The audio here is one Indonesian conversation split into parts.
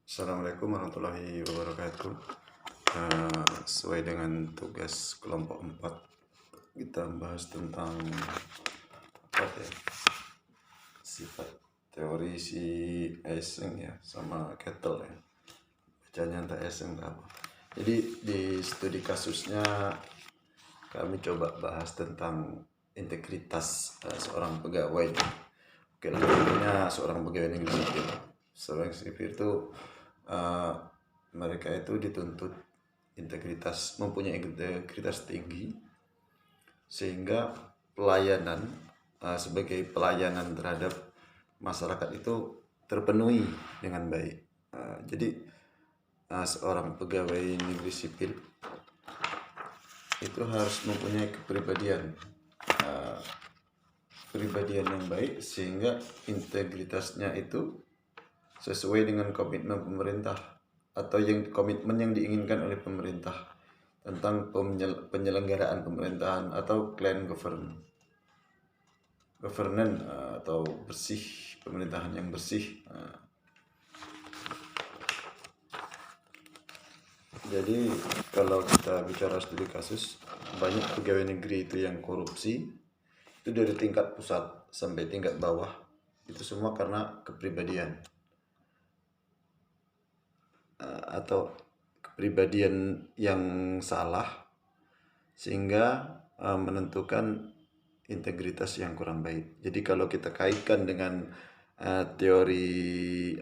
Assalamualaikum warahmatullahi wabarakatuh. Sesuai dengan tugas kelompok 4, kita bahas tentang apa ya, sifat teori si Eysenck ya, sama Kettle ya. Bacanya entah Eysenck apa. Jadi di studi kasusnya kami coba bahas tentang integritas seorang pegawai. Oke lah, contohnya seorang pegawai negeri sipil. Seorang sipil itu mereka itu dituntut mempunyai integritas tinggi, sehingga pelayanan sebagai pelayanan terhadap masyarakat itu terpenuhi dengan baik. Jadi seorang pegawai negeri sipil itu harus mempunyai kepribadian yang baik, sehingga integritasnya itu sesuai dengan komitmen pemerintah atau komitmen yang diinginkan oleh pemerintah tentang penyelenggaraan pemerintahan atau clean governance atau bersih, pemerintahan yang bersih. Jadi kalau kita bicara studi kasus, banyak pegawai negeri itu yang korupsi, itu dari tingkat pusat sampai tingkat bawah, itu semua karena kepribadian atau kepribadian yang salah, sehingga menentukan integritas yang kurang baik. Jadi kalau kita kaitkan dengan teori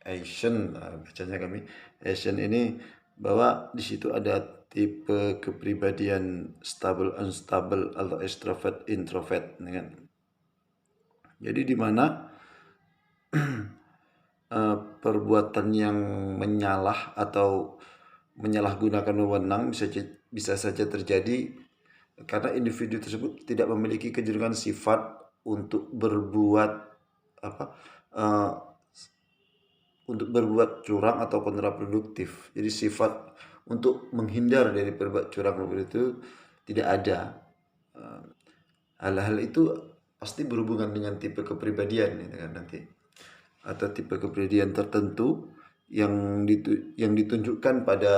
Eysenck, bacanya kami Eysenck ini, bahwa di situ ada tipe kepribadian stable, unstable, atau extrovert, introvert. Jadi di mana perbuatan yang menyalah atau menyalahgunakan wewenang bisa saja terjadi karena individu tersebut tidak memiliki kecenderungan sifat untuk berbuat curang atau kontraproduktif. Jadi sifat untuk menghindar dari berbuat curang itu tidak ada. Hal-hal itu pasti berhubungan dengan tipe kepribadian, gitu kan, nanti, atau tipe kepribadian tertentu yang ditunjukkan pada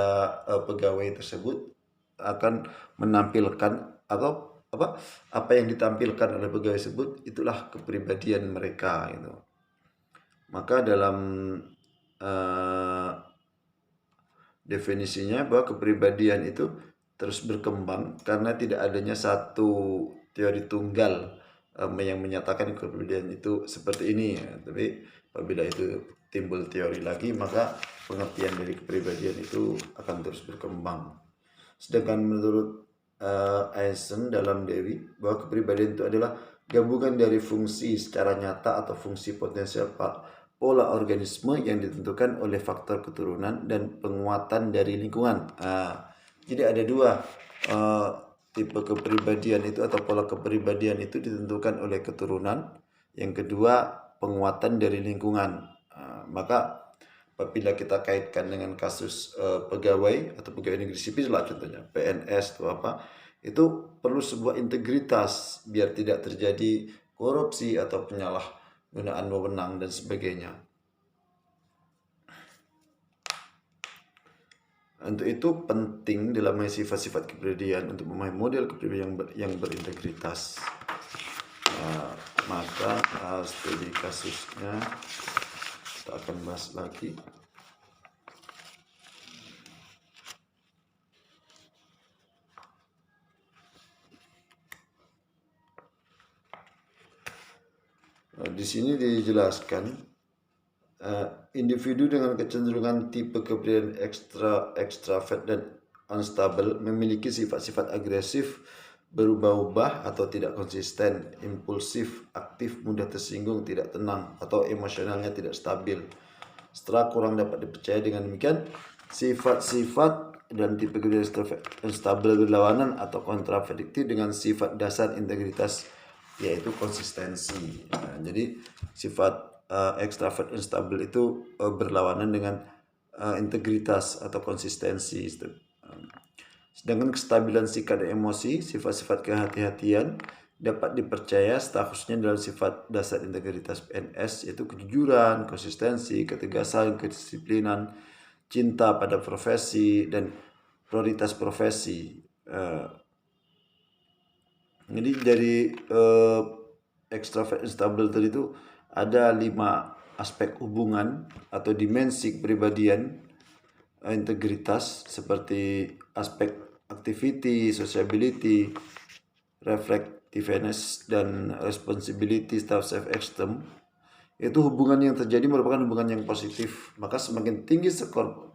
pegawai tersebut akan menampilkan atau apa yang ditampilkan oleh pegawai tersebut, itulah kepribadian mereka gitu. Maka dalam definisinya bahwa kepribadian itu terus berkembang karena tidak adanya satu teori tunggal yang menyatakan kepribadian itu seperti ini ya. Tapi apabila itu timbul teori lagi, maka pengertian dari kepribadian itu akan terus berkembang. Sedangkan menurut Eysenck dalam Dewi, bahwa kepribadian itu adalah gabungan dari fungsi secara nyata atau fungsi potensial pola organisme yang ditentukan oleh faktor keturunan dan penguatan dari lingkungan. Jadi ada dua tipe kepribadian itu, atau pola kepribadian itu ditentukan oleh keturunan, yang kedua penguatan dari lingkungan. Maka apabila kita kaitkan dengan kasus pegawai atau pegawai negeri sipil lah, contohnya PNS atau apa, itu perlu sebuah integritas biar tidak terjadi korupsi atau penyalahgunaan wewenang dan sebagainya. Untuk itu penting dalam sifat-sifat kepribadian untuk memahami model kepribadian yang berintegritas. Maka studi kasusnya kita akan bahas lagi. Di sini dijelaskan individu dengan kecenderungan tipe kepribadian extravert dan unstable memiliki sifat-sifat agresif, berubah-ubah atau tidak konsisten, impulsif, aktif, mudah tersinggung, tidak tenang, atau emosionalnya tidak stabil. Setelah kurang dapat dipercaya, dengan demikian sifat-sifat dan tipe kepribadian unstable berlawanan atau kontradiktif dengan sifat dasar integritas, yaitu konsistensi. Jadi sifat extravert unstable itu berlawanan dengan integritas atau konsistensi. Sedangkan kestabilan sikap dan emosi, sifat-sifat kehati-hatian dapat dipercaya statusnya dalam sifat dasar integritas PNS, yaitu kejujuran, konsistensi, ketegasan, kedisiplinan, cinta pada profesi, dan prioritas profesi. Jadi dari extrovert instable tadi itu ada 5 aspek hubungan atau dimensi kepribadian integritas, seperti aspek activity, sociability, reflectiveness, dan responsibility, self-esteem. Itu hubungan yang terjadi merupakan hubungan yang positif. Maka semakin tinggi skor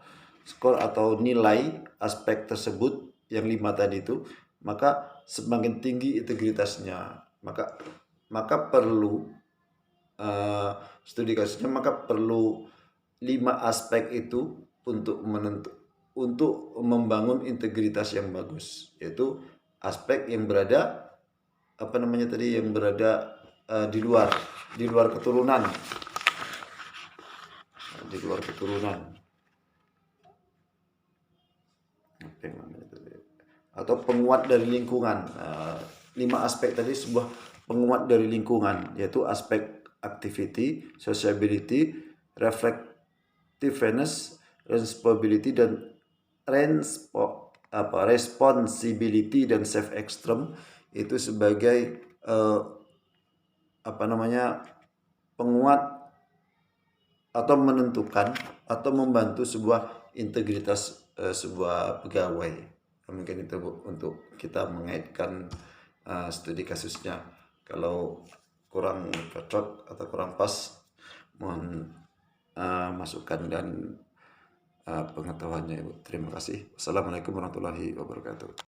atau nilai aspek tersebut yang 5 tadi itu, maka semakin tinggi integritasnya. Maka perlu studi kasusnya, maka perlu 5 aspek itu untuk membangun integritas yang bagus, yaitu aspek yang berada yang berada di luar keturunan, atau penguat dari lingkungan. 5 aspek tadi sebuah penguat dari lingkungan, yaitu aspek activity, sociability, reflectiveness, responsibility, dan responsibility dan self-esteem itu sebagai penguat atau menentukan atau membantu sebuah integritas sebuah pegawai. Mungkin itu Bu, untuk kita mengaitkan studi kasusnya. Kalau kurang cocok atau kurang pas, mohon masukan dan pengetahuannya Ibu. Terima kasih. Wassalamualaikum warahmatullahi wabarakatuh.